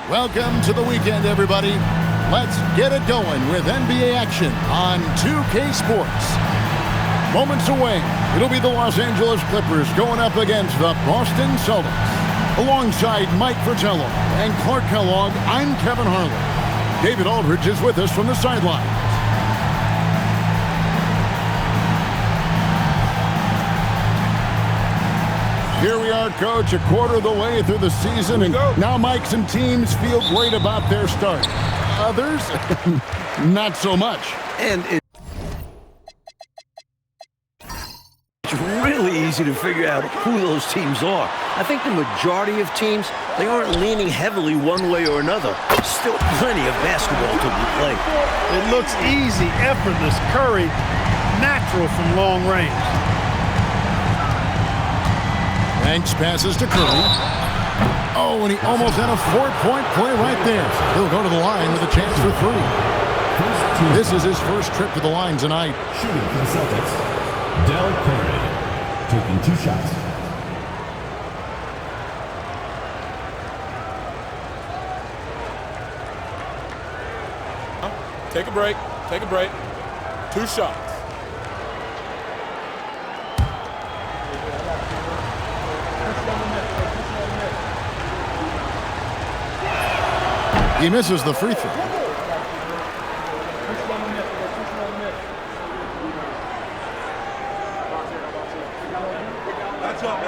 Welcome to the weekend, everybody. Let's get it going with NBA action on 2K Sports. Moments away, it'll be the Los Angeles Clippers going up against the Boston Celtics. Alongside Mike Fratello and Clark Kellogg, I'm Kevin Harlan. David Aldridge is with us from the sideline. Here we are, Coach, a quarter of the way through the season, and now Mike, some teams feel great about their start. Others, not so much. And it's really easy to figure out who those teams are. I think the majority of teams, they aren't leaning heavily one way or another. Still plenty of basketball to be played. It looks easy, effortless. Curry, natural from long range. Banks passes to Curry. Oh, and he almost had a four-point play right there. He'll go to the line with a chance for three. This is his first trip to the line tonight. Shooting for the Celtics, Del Curry, taking 2 shots. Take a break. Take a break. 2 shots. He misses the free throw. That's up.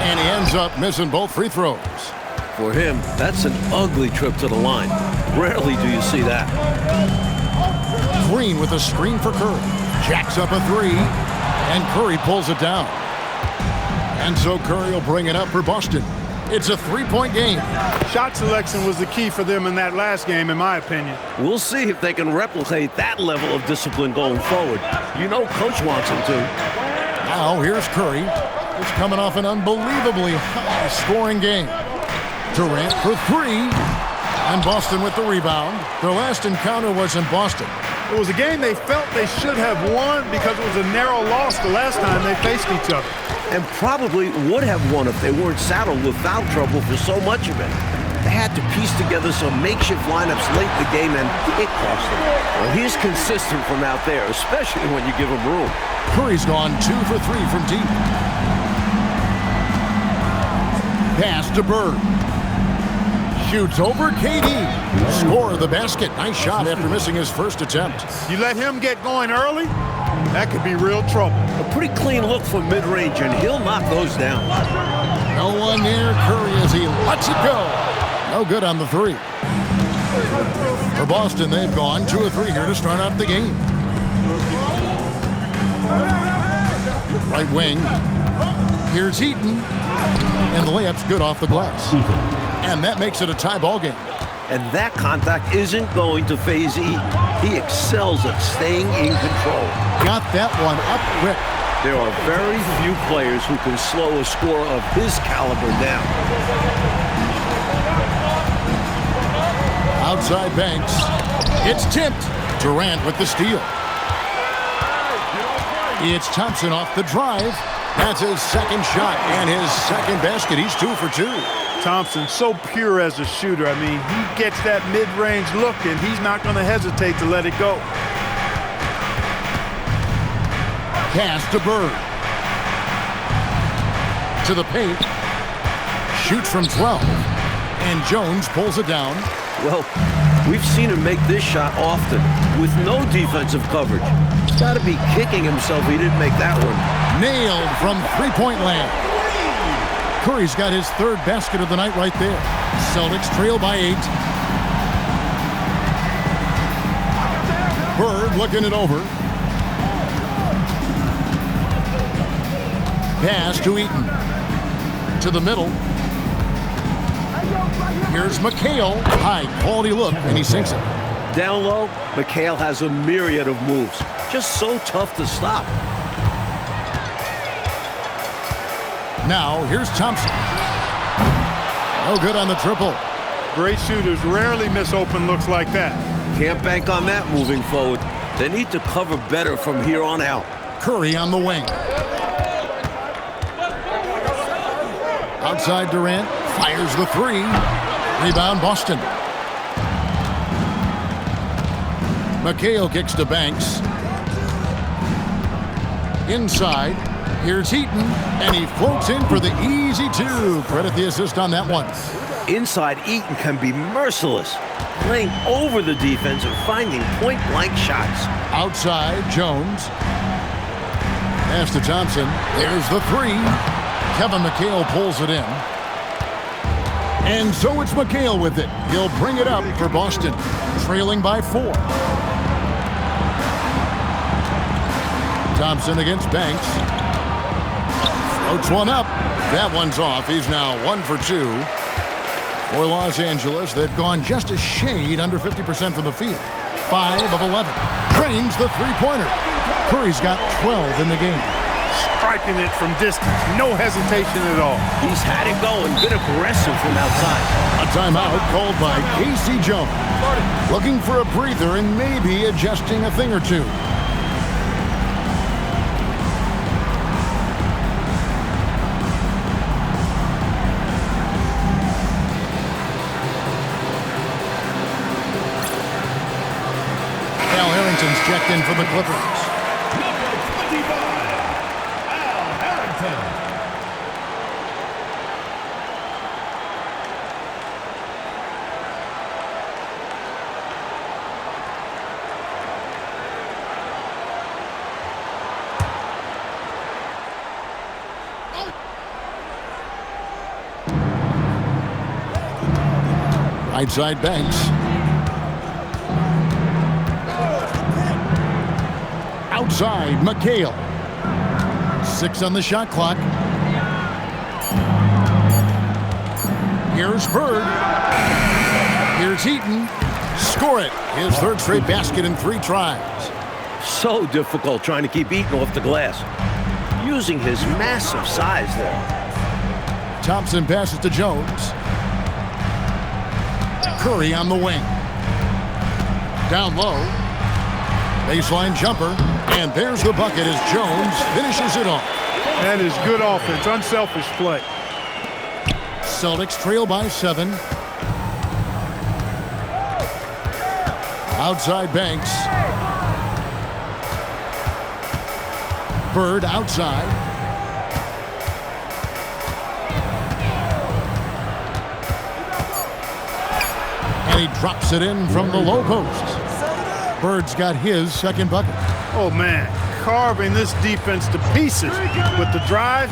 And he ends up missing both free throws. For him, that's an ugly trip to the line. Rarely do you see that. Green with a screen for Curry. Jacks up a three, and Curry pulls it down. And so Curry will bring it up for Boston. It's a 3-point game. Shot selection was the key for them in that last game, in my opinion. We'll see if they can replicate that level of discipline going forward. You know Coach wants them to. Now here's Curry. He's coming off an unbelievably high-scoring game. Durant for three, and Boston with the rebound. Their last encounter was in Boston. It was a game they felt they should have won because it was a narrow loss the last time they faced each other. And probably would have won if they weren't saddled with foul trouble for so much of it. They had to piece together some makeshift lineups late in the game, and it cost them. Well, he's consistent from out there, especially when you give him room. Curry's gone 2 for 3 from deep. Pass to Bird. Shoots over KD. Score the basket. Nice shot after missing his first attempt. You let him get going early, that could be real trouble. A pretty clean look from mid-range, and he'll knock those down. No one near Curry as he lets it go. No good on the three. For Boston, they've gone 2 or 3 here to start out the game. Right wing. Here's Eaton. And the layup's good off the glass. And that makes it a tie ball game. And that contact isn't going to faze Eaton. He excels at staying in control. Got that one up quick. There are very few players who can slow a scorer of his caliber down. Outside Banks. It's tipped. Durant with the steal. It's Thompson off the drive. That's his second shot and his second basket. He's 2 for 2. Thompson, so pure as a shooter. I mean, he gets that mid-range look, and he's not going to hesitate to let it go. Pass to Bird. To the paint. Shoots from 12. And Jones pulls it down. Well, we've seen him make this shot often with no defensive coverage. He's got to be kicking himself he didn't make that one. Nailed from three-point land. Curry's got his 3rd basket of the night right there. Celtics trail by 8. Bird looking it over. Pass to Eaton. To the middle. Here's McHale. High quality look, and he sinks it. Down low, McHale has a myriad of moves. Just so tough to stop. Now, here's Thompson. No good on the triple. Great shooters rarely miss open looks like that. Can't bank on that moving forward. They need to cover better from here on out. Curry on the wing. Outside Durant, fires the three. Rebound Boston. McHale kicks to Banks. Inside, here's Heaton, and he floats in for the easy two. Credit the assist on that one. Inside, Eaton can be merciless, playing over the defense and finding point-blank shots. Outside, Jones. Pass to Thompson. There's the three. Kevin McHale pulls it in. And so it's McHale with it. He'll bring it up for Boston, trailing by 4. Thompson against Banks. Floats one up. That one's off. He's now 1 for 2. For Los Angeles, they've gone just a shade under 50% from the field. 5 of 11. Drains the three-pointer. Curry's got 12 in the game. Striking it from distance. No hesitation at all. He's had it going. Been aggressive from outside. A timeout called by Casey Jones. Looking for a breather and maybe adjusting a thing or two. Checked in for the Clippers. Number 25, Al Harrington. Right side Banks. Outside, McHale. 6 on the shot clock. Here's Bird. Here's Heaton. Score it. His third straight basket in 3 tries. So difficult trying to keep Eaton off the glass. Using his massive size there. Thompson passes to Jones. Curry on the wing. Down low. Baseline jumper. And there's the bucket as Jones finishes it off. That is good offense, unselfish play. Celtics trail by 7. Outside Banks. Bird outside. And he drops it in from the low post. Bird's got his second bucket. Oh, man, carving this defense to pieces with the drive.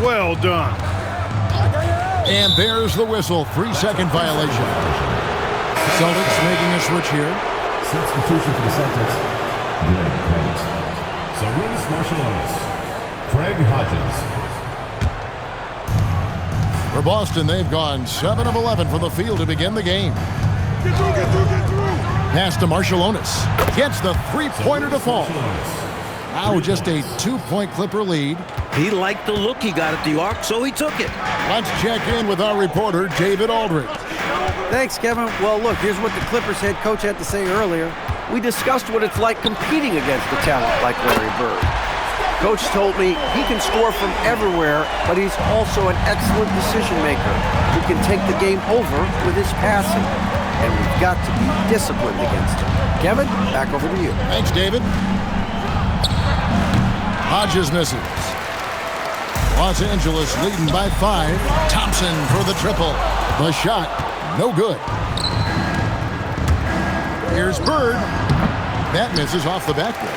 Well done. And there's the whistle. 3-second violation. Celtics making a switch here. Substitution for the Celtics. Greg Hodges. Sarunas Marshalonis. Craig Hodges. For Boston, they've gone 7 of 11 from the field to begin the game. Get through, get through, get through. Pass to Marshalonis. Gets the three-pointer to fall. Now just a 2-point Clipper lead. He liked the look he got at the arc, so he took it. Let's check in with our reporter, David Aldridge. Thanks, Kevin. Well, look, here's what the Clippers head coach had to say earlier. We discussed what it's like competing against a talent like Larry Bird. Coach told me he can score from everywhere, but he's also an excellent decision maker who can take the game over with his passing. And we've got to be disciplined against him. Kevin, back over to you. Thanks, David. Hodges misses. Los Angeles leading by 5. Thompson for the triple. The shot, no good. Here's Bird. That misses off the backboard.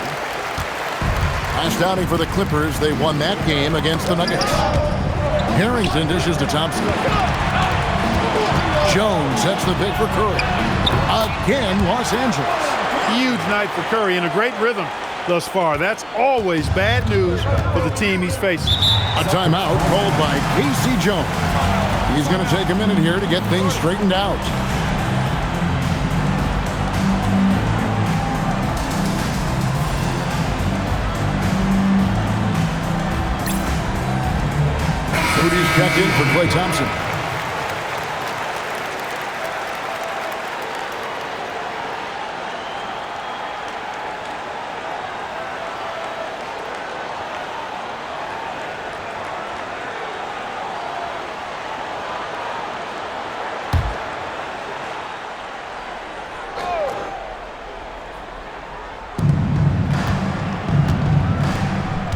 Last outing for the Clippers, they won that game against the Nuggets. Harrington dishes to Thompson. Jones sets the pick for Curry. Again, Los Angeles. Huge night for Curry in a great rhythm thus far. That's always bad news for the team he's facing. A timeout called by Casey Jones. He's going to take a minute here to get things straightened out. Moody's checked in for Klay Thompson.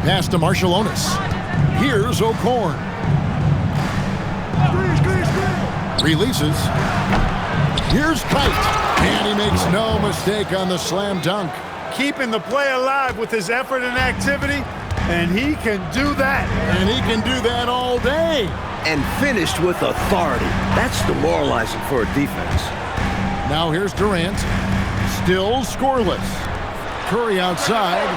Pass to Marshallonis. Here's O'Korn. Releases. Here's Kite. And he makes no mistake on the slam dunk. Keeping the play alive with his effort and activity, and he can do that. And he can do that all day. And finished with authority. That's demoralizing for a defense. Now here's Durant. Still scoreless. Curry outside.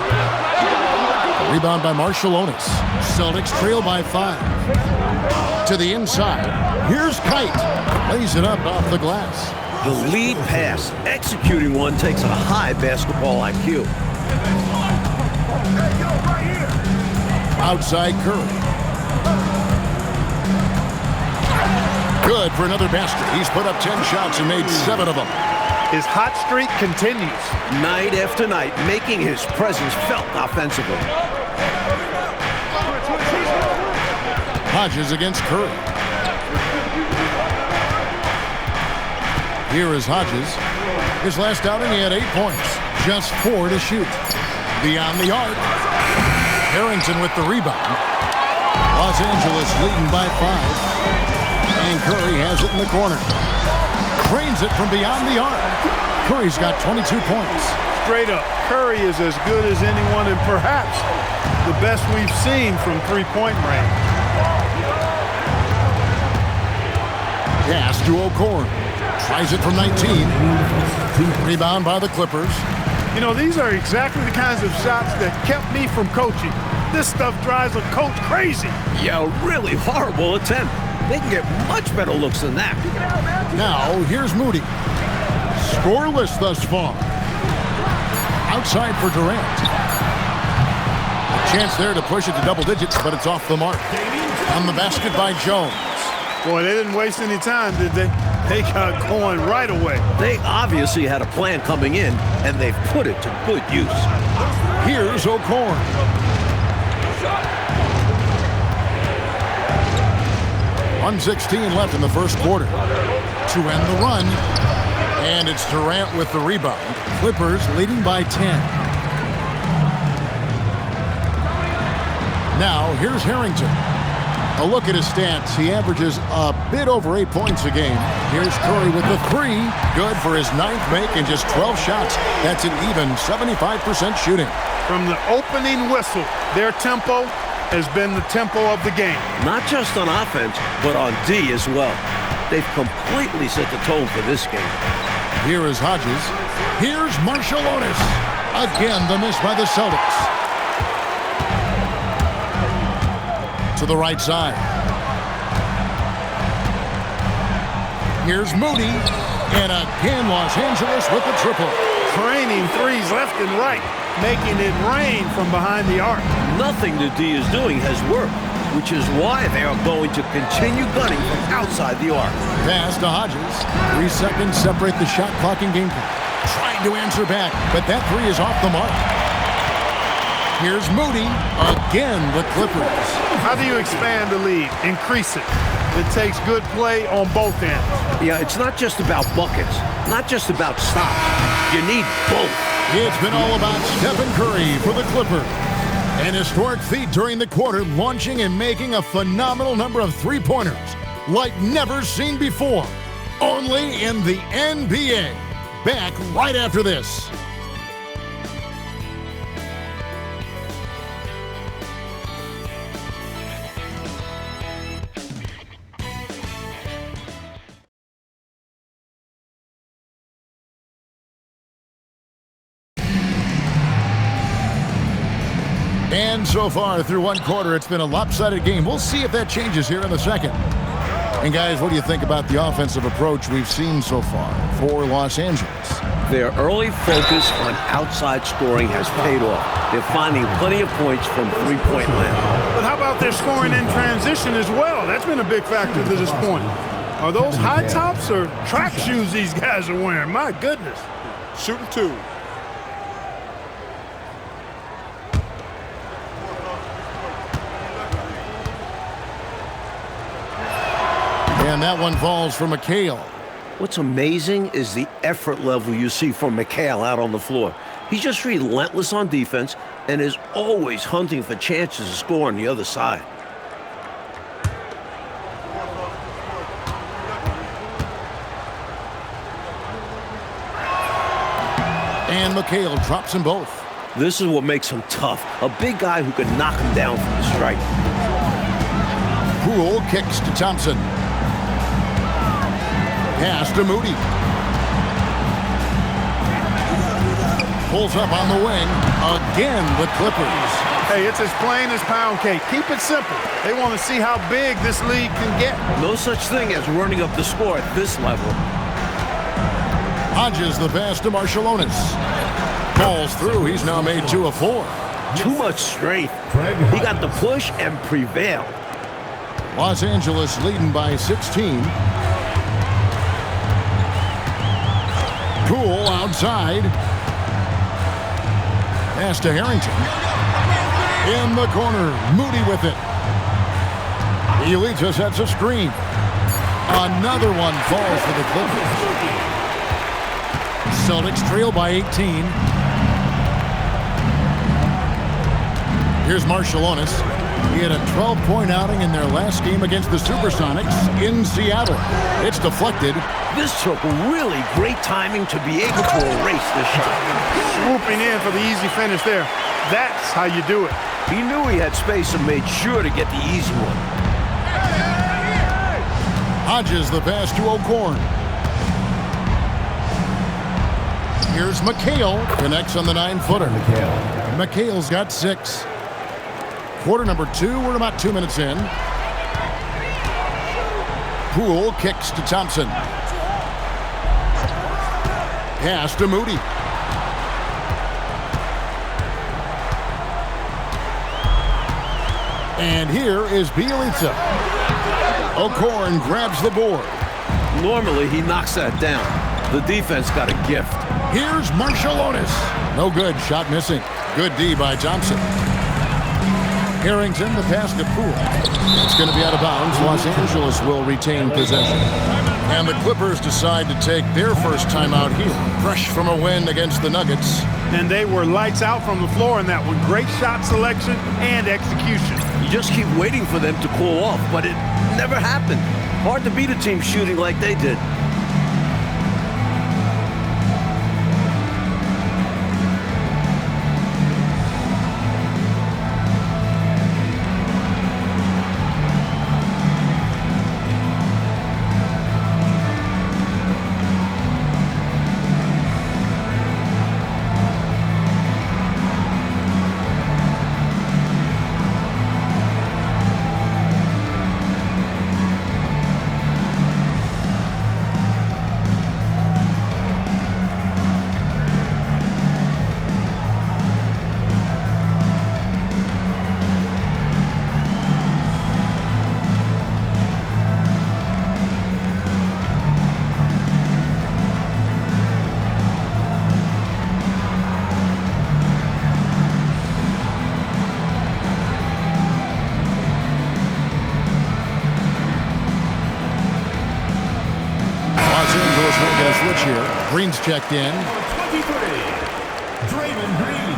Rebound by Marshallonis. Celtics trail by 5. To the inside. Here's Kite. Lays it up off the glass. The lead pass. Executing one takes a high basketball IQ. Outside Curry. Good for another basket. He's put up 10 shots and made 7 of them. His hot streak continues. Night after night, making his presence felt offensively. Hodges against Curry. Here is Hodges. His last outing, he had 8 points. Just 4 to shoot. Beyond the arc. Harrington with the rebound. Los Angeles leading by 5. And Curry has it in the corner. Drains it from beyond the arc. Curry's got 22 points. Straight up, Curry is as good as anyone and perhaps the best we've seen from three-point range. Pass to O'Korn. Tries it from 19. Rebound by the Clippers. You know, these are exactly the kinds of shots that kept me from coaching. This stuff drives a coach crazy. Yeah, really horrible attempt. They can get much better looks than that. Now, here's Moody. Scoreless thus far. Outside for Durant. A chance there to push it to double digits, but it's off the mark. On the basket by Jones. Boy, they didn't waste any time, did they? They got going right away. They obviously had a plan coming in, and they've put it to good use. Here's O'Korn. .116 left in the first quarter. To end the run. And it's Durant with the rebound. Clippers leading by 10. Now, here's Harrington. A look at his stats. He averages a bit over 8 points a game. Here's Curry with the 3. Good for his 9th make and just 12 shots. That's an even 75% shooting. From the opening whistle, their tempo has been the tempo of the game. Not just on offense, but on D as well. They've completely set the tone for this game. Here is Hodges. Here's Marshallonis. Again, the miss by the Celtics. To the right side. Here's Moody. And again, Los Angeles with the triple. Training threes left and right, making it rain from behind the arc. Nothing the D is doing has worked, which is why they are going to continue gunning from outside the arc. Pass to Hodges. 3 seconds separate the shot clock and game clock. Trying to answer back, but that 3 is off the mark. Here's Moody. Again, the Clippers. How do you expand the lead? Increase it. It takes good play on both ends. Yeah, it's not just about buckets, not just about stops. You need both. It's been all about Stephen Curry for the Clippers. An historic feat during the quarter, launching and making a phenomenal number of three-pointers like never seen before. Only in the NBA. Back right after this. And so far, through one quarter, it's been a lopsided game. We'll see if that changes here in the second. And guys, what do you think about the offensive approach we've seen so far for Los Angeles? Their early focus on outside scoring has paid off. They're finding plenty of points from three-point land. But how about their scoring in transition as well? That's been a big factor to this point. Are those high tops or track shoes these guys are wearing? My goodness. Shooting 2. And that one falls for McHale. What's amazing is the effort level you see from McHale out on the floor. He's just relentless on defense and is always hunting for chances to score on the other side. And McHale drops them both. This is what makes him tough. A big guy who can knock him down from the strike. Poole kicks to Thompson. Pass to Moody. Pulls up on the wing. Again, the Clippers. Hey, it's as plain as pound cake. Keep it simple. They want to see how big this league can get. No such thing as running up the score at this level. Hodges the pass to Marciulionis. Falls through. He's now made 2 of 4. Too much strength. He got the push and prevailed. Los Angeles leading by 16. Poole outside. Pass to Harrington. In the corner. Moody with it. Elita sets a screen. Another one falls for the Clippers. Celtics trail by 18. Here's Marciulionis. He had a 12-point outing in their last game against the Supersonics in Seattle. It's deflected. This took really great timing to be able to erase the shot. Swooping in for the easy finish there. That's how you do it. He knew he had space and made sure to get the easy one. Hodges the pass to O'Korn. Here's McHale. Connects on the 9-footer. McHale's got 6. Quarter number 2. We're about 2 minutes in. Poole kicks to Thompson. Pass to Moody. And here is Bielitsa. O'Korn grabs the board. Normally, he knocks that down. The defense got a gift. Here's Marciulionis. No good. Shot missing. Good D by Thompson. Harrington, the pass to Poole. It's going to be out of bounds. Los Angeles will retain possession. And the Clippers decide to take their first timeout here. Fresh from a win against the Nuggets. And they were lights out from the floor in that one. Great shot selection and execution. You just keep waiting for them to cool off, but it never happened. Hard to beat a team shooting like they did. Switch here. Green's checked in. 23, Draymond Green.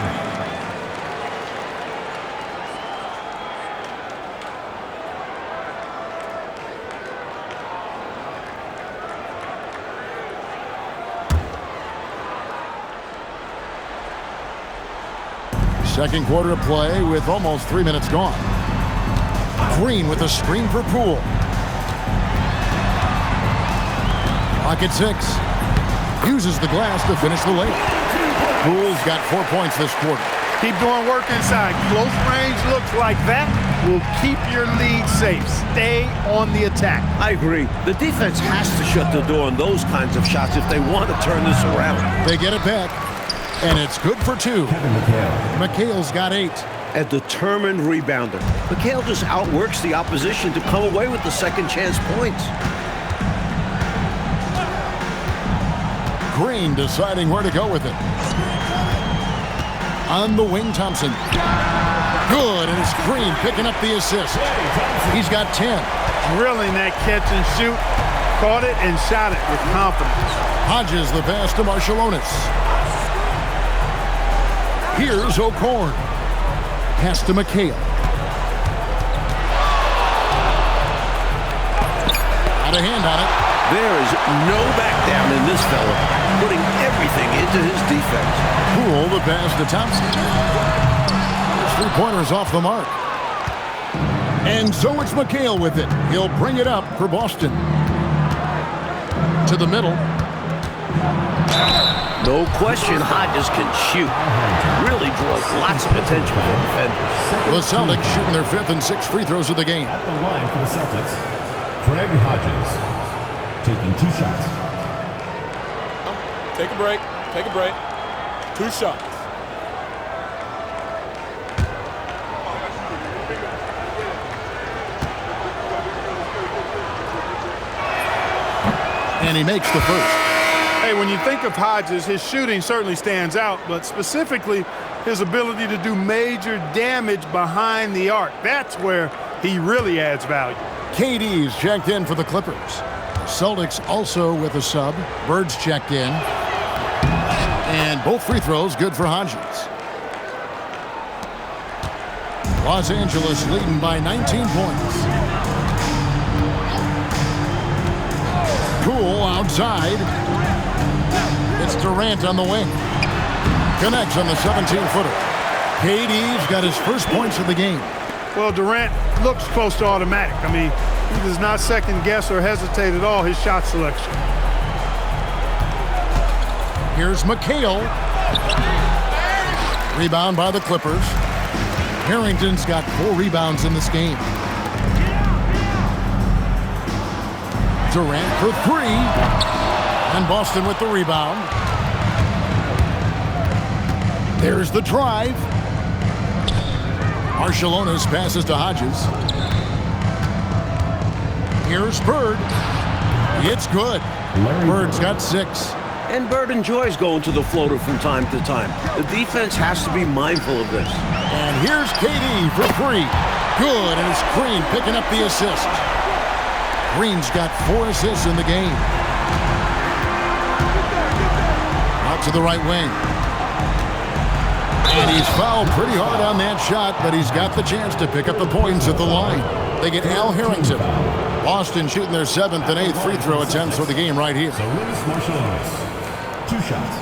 Second quarter of play with almost 3 minutes gone. Green with a screen for Poole. Pocket 6. Uses the glass to finish the layup. Poole's got 4 points this quarter. Keep doing work inside. Close range looks like that will keep your lead safe. Stay on the attack. I agree. The defense has to shut the door on those kinds of shots if they want to turn this around. They get it back, and it's good for 2. McHale's got 8. A determined rebounder. McHale just outworks the opposition to come away with the second chance points. Green deciding where to go with it. On the wing, Thompson. Good, and it's Green picking up the assist. He's got 10. Drilling that catch and shoot. Caught it and shot it with confidence. Hodges the pass to Marciulionis. Here's O'Korn. Pass to McHale. Got a hand on it. There is no back down in this fella, putting everything into his defense. Poole the pass to Thompson. His three-pointers off the mark. And so it's McHale with it. He'll bring it up for Boston. To the middle. No question, Hodges can shoot. Really draws lots of attention from defenders. The Celtics shooting their 5th and 6th free throws of the game. At the line for the Celtics, Greg Hodges, taking 2 shots. Take a break. Take a break. 2 shots. And he makes the first. Hey, when you think of Hodges, his shooting certainly stands out, but specifically his ability to do major damage behind the arc. That's where he really adds value. KD's checked in for the Clippers. The Celtics also with a sub. Bird's checked in. And both free throws good for Hodges. Los Angeles leading by 19 points. Poole outside. It's Durant on the wing. Connects on the 17-footer. KD's got his first points of the game. Well, Durant looks close to automatic. I mean, he does not second guess or hesitate at all his shot selection. Here's McHale. Rebound by the Clippers. Harrington's got 4 rebounds in this game. Durant for 3. And Boston with the rebound. There's the drive. Barcelona's passes to Hodges. Here's Bird. It's good. Bird's got 6. And Bird enjoys going to the floater from time to time. The defense has to be mindful of this. And here's KD for 3. Good, and it's Green picking up the assist. Green's got 4 assists in the game. Out to the right wing. And he's fouled pretty hard on that shot, but he's got the chance to pick up the points at the line. They get Al Harrington. Boston shooting their 7th and 8th free throw attempts for the game right here. So Lucas Marshall, 2 shots.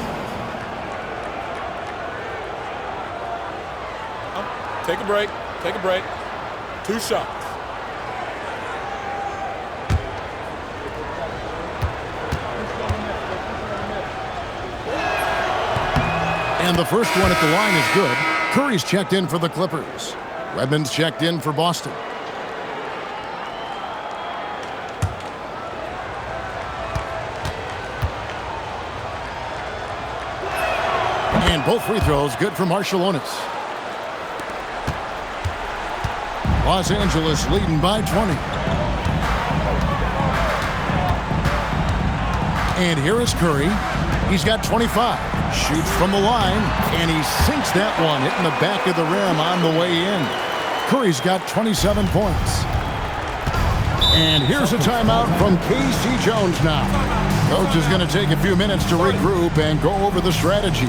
Take a break. Take a break. 2 shots. And the first one at the line is good. Curry's checked in for the Clippers. Redmond's checked in for Boston. And both free throws good for Marciulionis. Los Angeles leading by 20. And here is Curry. He's got 25. Shoots from the line, and he sinks that one, hitting the back of the rim on the way in. Curry's got 27 points. And here's a timeout from K.C. Jones now. Coach is going to take a few minutes to regroup and go over the strategy.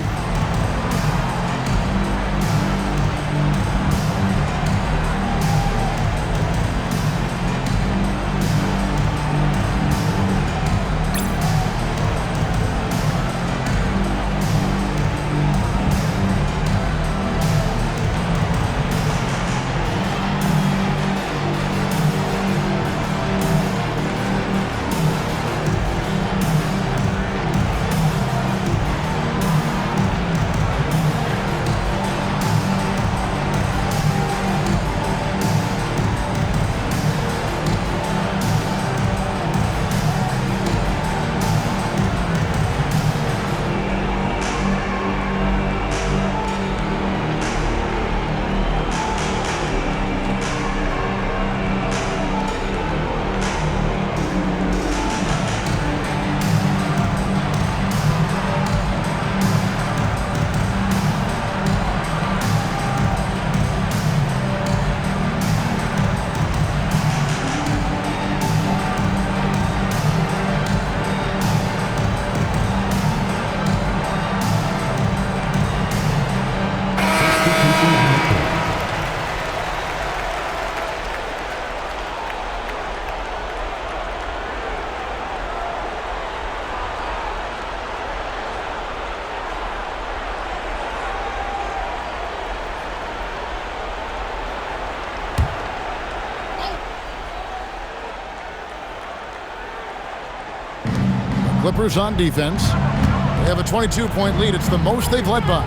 Clippers on defense. They have a 22-point lead. It's the most they've led by.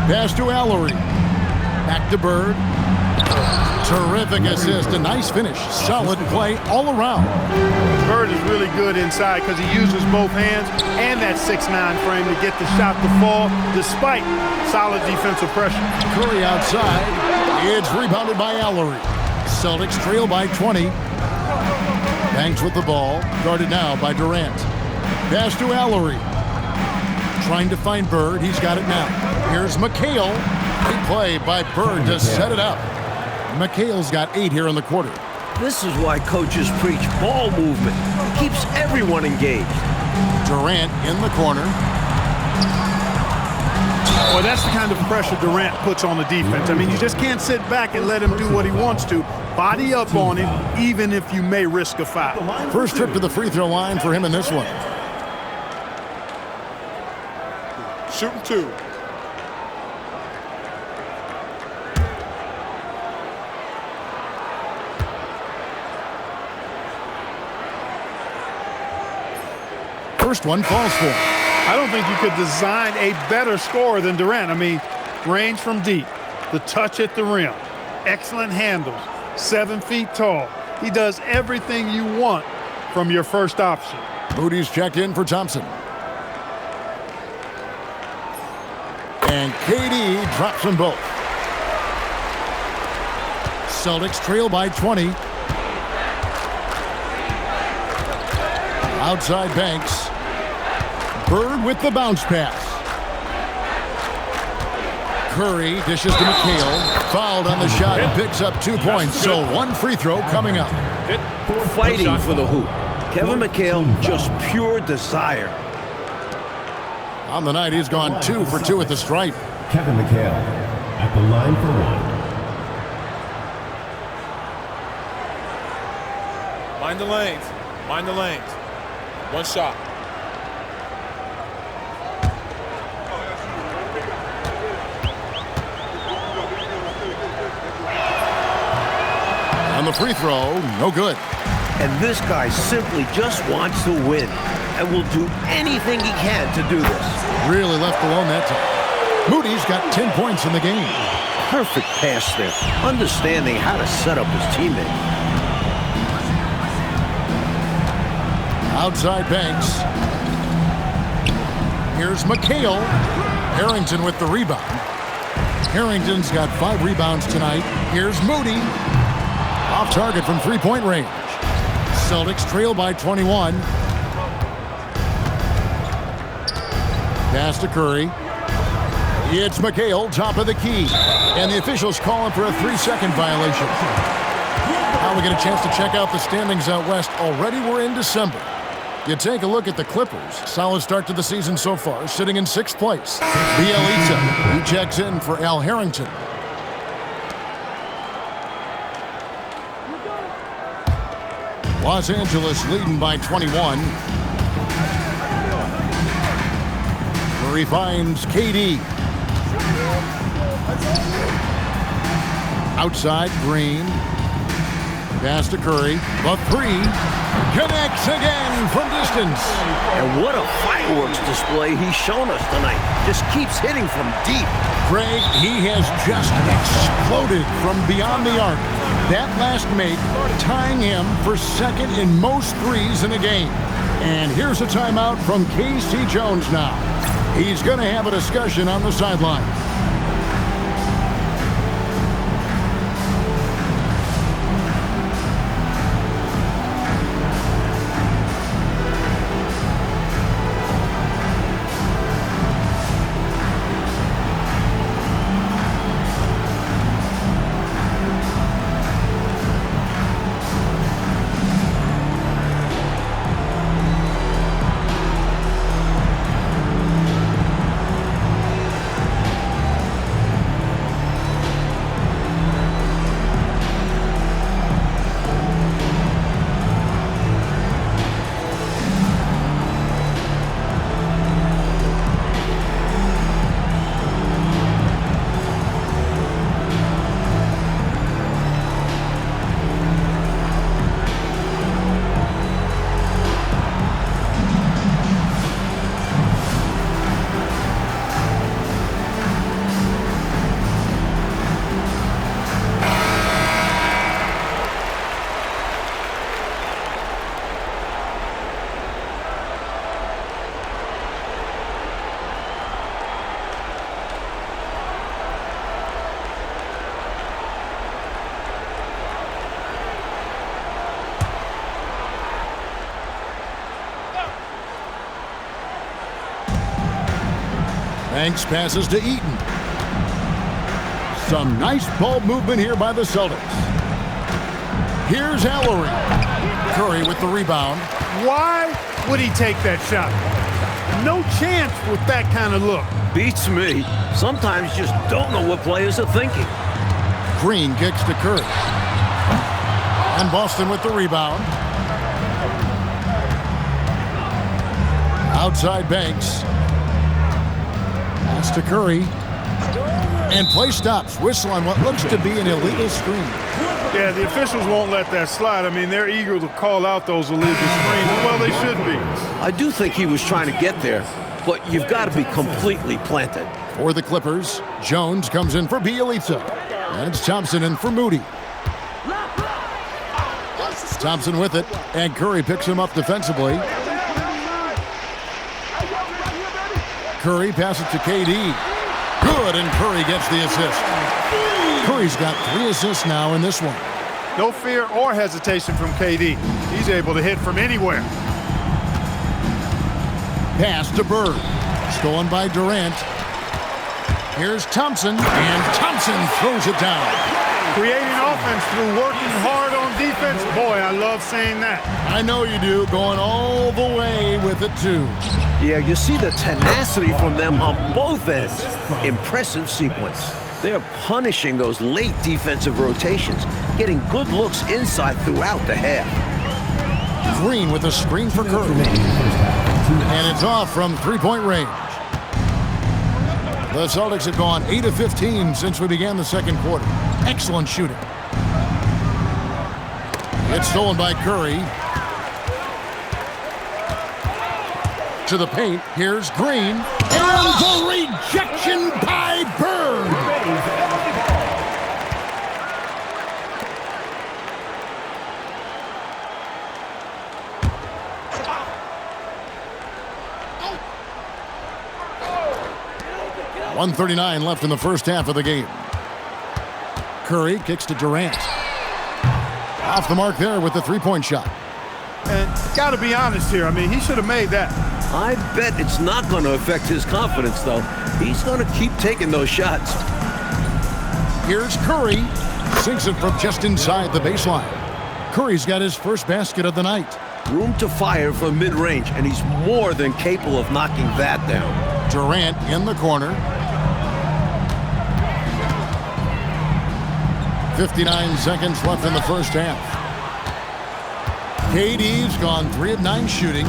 Pass to Allery. Back to Bird. Terrific assist. A nice finish. Solid play all around. Bird is really good inside because he uses both hands and that 6'9" frame to get the shot to fall despite solid defensive pressure. Curry outside. It's rebounded by Allery. Celtics trail by 20. Banks with the ball. Guarded now by Durant. Pass to Allery. Trying to find Bird. He's got it now. Here's McHale. Big play by Bird to set it up. McHale's got 8 here in the quarter. This is why coaches preach ball movement. It keeps everyone engaged. Durant in the corner. Well, that's the kind of pressure Durant puts on the defense. I mean, you just can't sit back and let him do what he wants to. Body up on him, even if you may risk a foul. First trip to the free throw line for him in this one. Shooting 2. First one falls for him. I don't think you could design a better scorer than Durant. I mean, range from deep, the touch at the rim, excellent handles, 7 feet tall. He does everything you want from your first option. Moody's checked in for Thompson. And KD drops them both. Celtics trail by 20. Outside Banks. Bird with the bounce pass. Curry dishes to McHale. Fouled on the shot and picks up 2 points. So 1 free throw coming up. Fighting for the hoop. Kevin McHale, just pure desire. On the night, he's gone 2 for 2 at the stripe. Kevin McHale at the line for 1. Mind the lanes. Mind the lanes. 1 shot. On the free throw, no good. And this guy simply just wants to win and will do anything he can to do this. Really left alone that time. Moody's got 10 points in the game. Perfect pass there, understanding how to set up his teammate. Outside Banks. Here's McHale. Harrington with the rebound. Harrington's got 5 rebounds tonight. Here's Moody. Off target from 3-point range. Celtics trail by 21. Pass to Curry. It's McHale, top of the key. And the officials calling for a 3-second violation. Now we get a chance to check out the standings out west. Already we're in December. You take a look at the Clippers. Solid start to the season so far, sitting in 6th place. Bielitsa, he checks in for Al Harrington. Los Angeles leading by 21. Murray finds KD. Outside, Green. Pass to Curry. The 3. Connects again from distance. And what a fireworks display he's shown us tonight. Just keeps hitting from deep. Craig, he has just exploded from beyond the arc. That last make tying him for 2nd in most threes in a game. And here's a timeout from K.C. Jones now. He's going to have a discussion on the sideline. Banks passes to Eaton. Some nice ball movement here by the Celtics. Here's Ellery. Curry with the rebound. Why would he take that shot? No chance with that kind of look. Beats me. Sometimes you just don't know what players are thinking. Green kicks to Curry. And Boston with the rebound. Outside Banks. Pass to Curry. And play stops. Whistle on what looks to be an illegal screen. Yeah, the officials won't let that slide. I mean, they're eager to call out those illegal screens. Well, they should be. I do think he was trying to get there, but you've got to be completely planted. For the Clippers, Jones comes in for Bielitsa. And it's Thompson in for Moody. Thompson with it, and Curry picks him up defensively. Curry passes to KD. Good, and Curry gets the assist. Curry's got 3 assists now in this one. No fear or hesitation from KD. He's able to hit from anywhere. Pass to Bird. Stolen by Durant. Here's Thompson, and Thompson throws it down. Creating offense through working hard on defense. Boy, I love saying that. I know you do, going all the way with it, too. Yeah, you see the tenacity from them on both ends. Impressive sequence. They're punishing those late defensive rotations, getting good looks inside throughout the half. Green with a screen for Curry. And it's off from three-point range. The Celtics have gone 8 of 15 since we began the second quarter. Excellent shooting. It's stolen by Curry. To the paint. Here's Green. And the rejection by Bird. .139 left in the first half of the game. Curry kicks to Durant. Off the mark there with the three-point shot. And got to be honest here. I mean, he should have made that. I bet it's not going to affect his confidence, though. He's going to keep taking those shots. Here's Curry. Sinks it from just inside the baseline. Curry's got his first basket of the night. Room to fire from mid-range, and he's more than capable of knocking that down. Durant in the corner. 59 seconds left in the first half. KD's gone 3 of 9 shooting.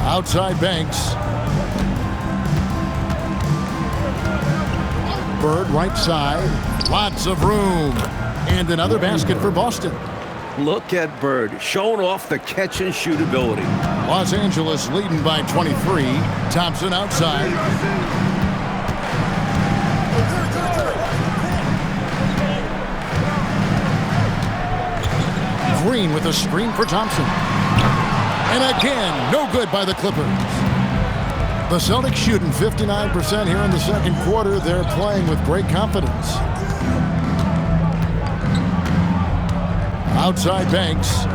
Outside Banks. Bird right side. Lots of room. And another basket for Boston. Look at Bird, showing off the catch and shoot ability. Los Angeles leading by 23. Thompson outside. Green with a screen for Thompson. And again, no good by the Clippers. The Celtics shooting 59% here in the second quarter. They're playing with great confidence. Outside Banks.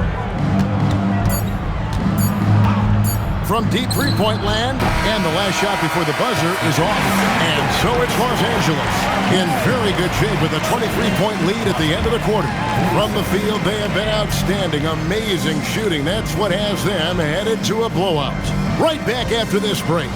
From deep three-point land, and the last shot before the buzzer is off. And so it's Los Angeles in very good shape with a 23-point lead at the end of the quarter. From the field, they have been outstanding, amazing shooting. That's what has them headed to a blowout. Right back after this break.